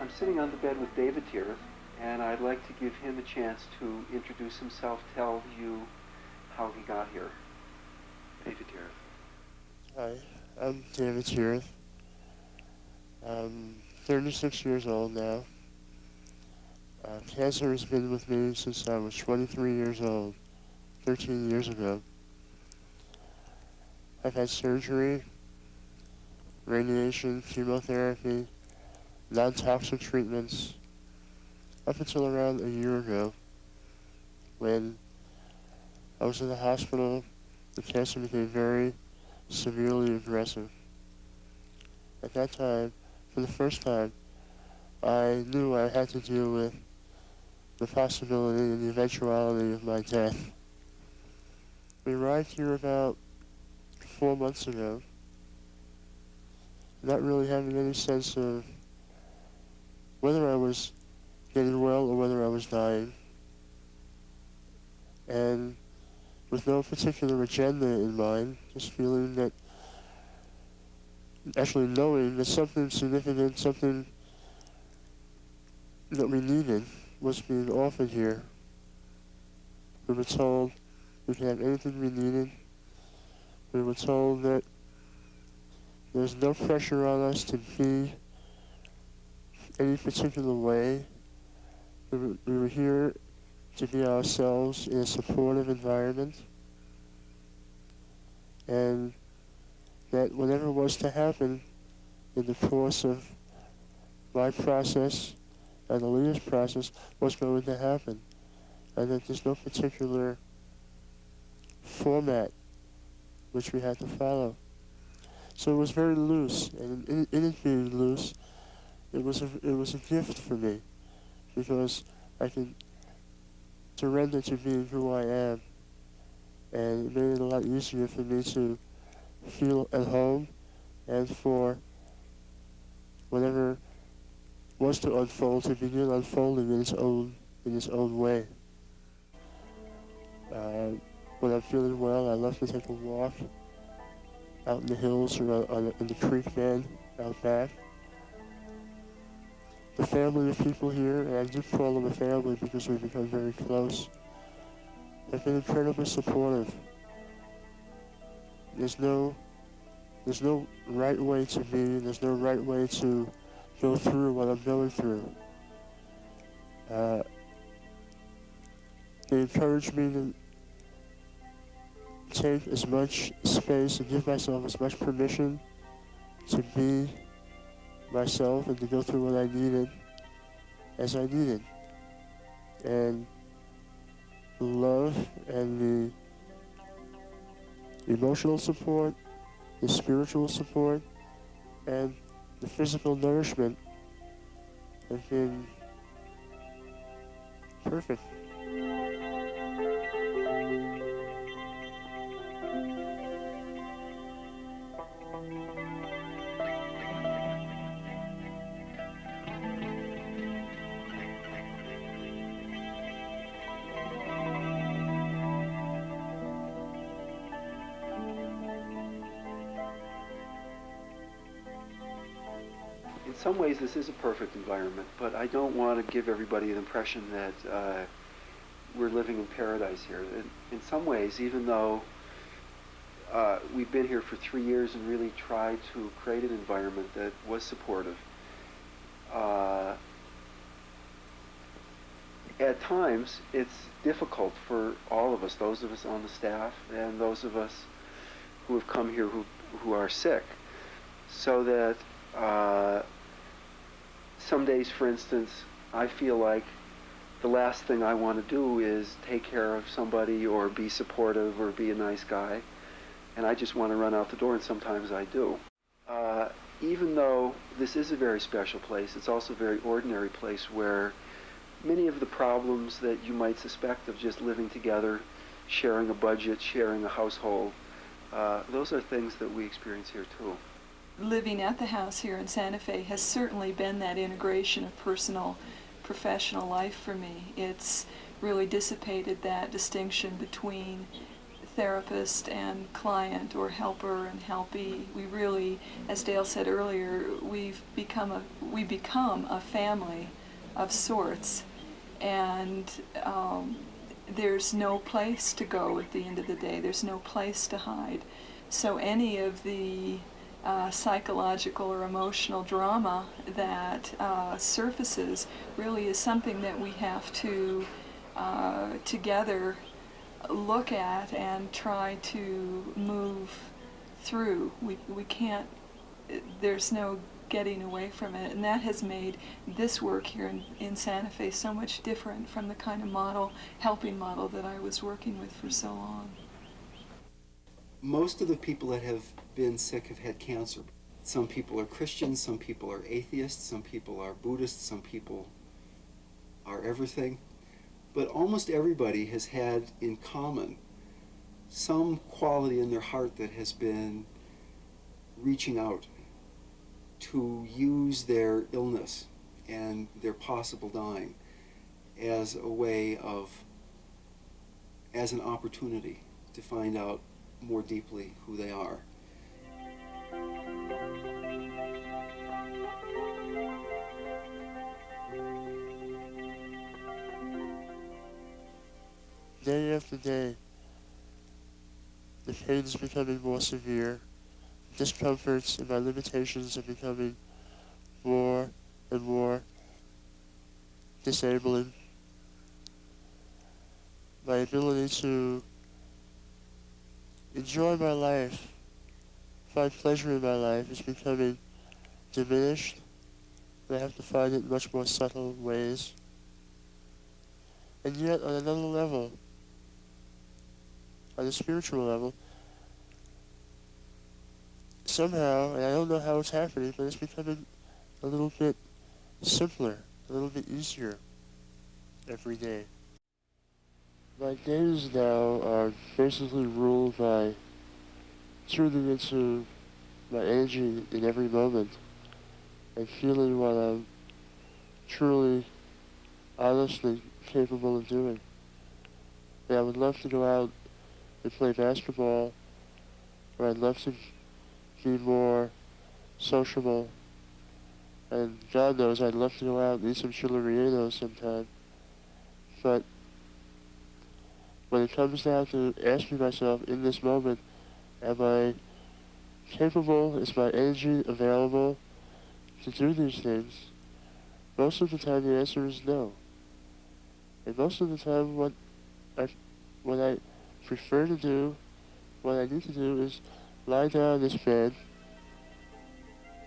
I'm sitting on the bed with David here, and I'd like to give him a chance to introduce himself, tell you how he got here. David Tirith. Hi, I'm David Tirith. I'm 36 years old now. Cancer has been with me since I was 23 years old, 13 years ago. I've had surgery, radiation, chemotherapy, non-toxic treatments, up until around a year ago when I was in the hospital. The cancer became very severely aggressive. At that time, for the first time, I knew I had to deal with the possibility and the eventuality of my death. We arrived here about 4 months ago, not really having any sense of whether I was getting well or whether I was dying, and with no particular agenda in mind, just feeling that, actually knowing that something significant, something that we needed was being offered here. We were told we could have anything we needed. We were told that there's no pressure on us to be any particular way. We were here to be ourselves in a supportive environment, and that whatever was to happen in the course of my process and the leader's process was going to happen, and that there's no particular format which we had to follow. So it was very loose, and in it being loose, it was a gift for me, because I could surrender to being who I am, and it made it a lot easier for me to feel at home, and for whatever was to unfold to begin unfolding in its own way. When I'm feeling well, I love to take a walk out in the hills or in the creek bed out back. The family of people here, and I do call them a family because we've become very close, have been incredibly supportive. There's no right way to be, there's no right way to go through what I'm going through. They encourage me to take as much space and give myself as much permission to be myself and to go through what I needed as I needed. And the love and the emotional support, the spiritual support, and the physical nourishment have been perfect. In some ways, this is a perfect environment, but I don't want to give everybody the impression that we're living in paradise here. In some ways, even though we've been here for 3 years and really tried to create an environment that was supportive, at times it's difficult for all of us, those of us on the staff and those of us who have come here who are sick, so that some days, for instance, I feel like the last thing I want to do is take care of somebody or be supportive or be a nice guy, and I just want to run out the door, and sometimes I do. Even though this is a very special place, it's also a very ordinary place where many of the problems that you might suspect of just living together, sharing a budget, sharing a household, those are things that we experience here too. Living at the house here in Santa Fe has certainly been that integration of personal, professional life for me. It's really dissipated that distinction between therapist and client, or helper and helpee. We really, as Dale said earlier, we become a family of sorts, and there's no place to go at the end of the day. There's no place to hide. So any of the psychological or emotional drama that surfaces really is something that we have to together look at and try to move through. We can't, there's no getting away from it, and that has made this work here in Santa Fe so much different from the kind of helping model that I was working with for so long. Most of the people that have been sick have had cancer. Some people are Christians, some people are atheists, some people are Buddhists, some people are everything. But almost everybody has had in common some quality in their heart that has been reaching out to use their illness and their possible dying as a way of, as an opportunity to find out more deeply who they are. Day after day, the pain is becoming more severe, discomforts and my limitations are becoming more and more disabling. My ability to enjoy my life, find pleasure in my life is becoming diminished, and I have to find it in much more subtle ways. And yet, on another level, on a spiritual level, somehow, and I don't know how it's happening, but it's becoming a little bit simpler, a little bit easier every day. My days now are basically ruled by tuning into my energy in every moment and feeling what I'm truly, honestly capable of doing. And I would love to go out and play basketball, or I'd love to be more sociable, and God knows I'd love to go out and eat some chili rellenos sometime. But when it comes down to asking myself in this moment, am I capable, is my energy available to do these things? Most of the time the answer is no. And most of the time what I prefer to do, what I need to do is lie down in this bed,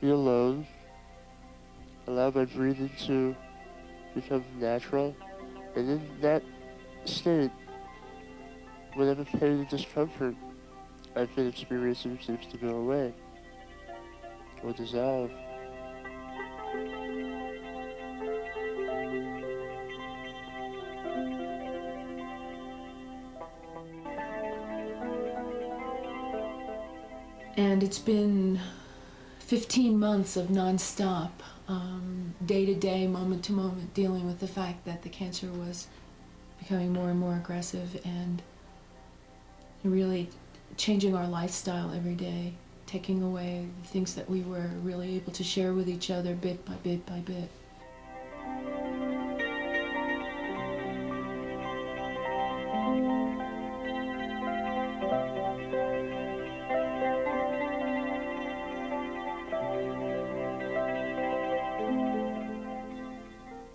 be alone, allow my breathing to become natural, and in that state, whatever pain and discomfort I've been experiencing seems to go away or dissolve. And it's been 15 months of nonstop, day to day, moment to moment, dealing with the fact that the cancer was becoming more and more aggressive, and really changing our lifestyle every day, taking away the things that we were really able to share with each other bit by bit by bit.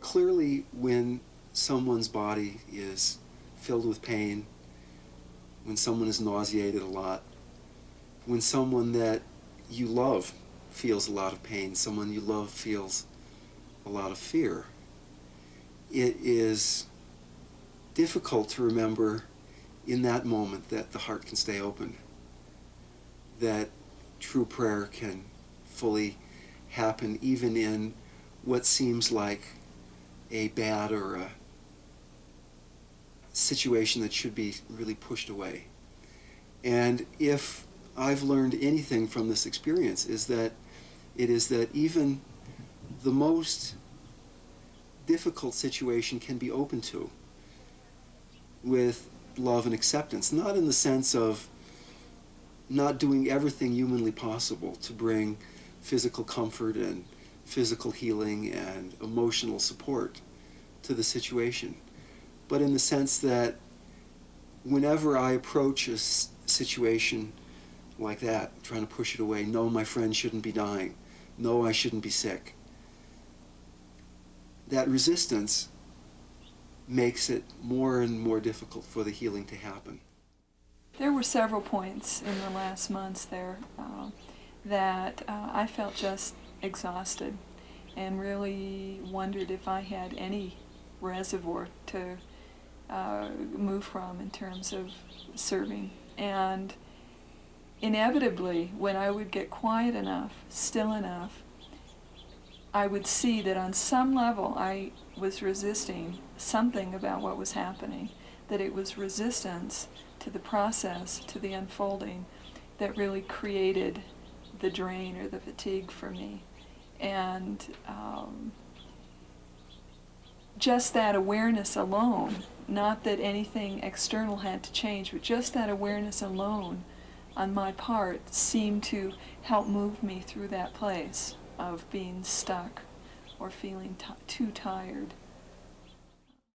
Clearly, when someone's body is filled with pain, when someone is nauseated a lot, when someone that you love feels a lot of pain, someone you love feels a lot of fear, it is difficult to remember in that moment that the heart can stay open, that true prayer can fully happen even in what seems like a bad or a situation that should be really pushed away. And if I've learned anything from this experience, is that it is that even the most difficult situation can be open to with love and acceptance, not in the sense of not doing everything humanly possible to bring physical comfort and physical healing and emotional support to the situation, but in the sense that whenever I approach a situation like that, trying to push it away, no, my friend shouldn't be dying, no, I shouldn't be sick, that resistance makes it more and more difficult for the healing to happen. There were several points in the last months there that I felt just exhausted and really wondered if I had any reservoir to move from in terms of serving. And inevitably, when I would get quiet enough, still enough, I would see that on some level I was resisting something about what was happening, that it was resistance to the process, to the unfolding, that really created the drain or the fatigue for me. And just that awareness alone, not that anything external had to change, but just that awareness alone on my part seemed to help move me through that place of being stuck or feeling too tired.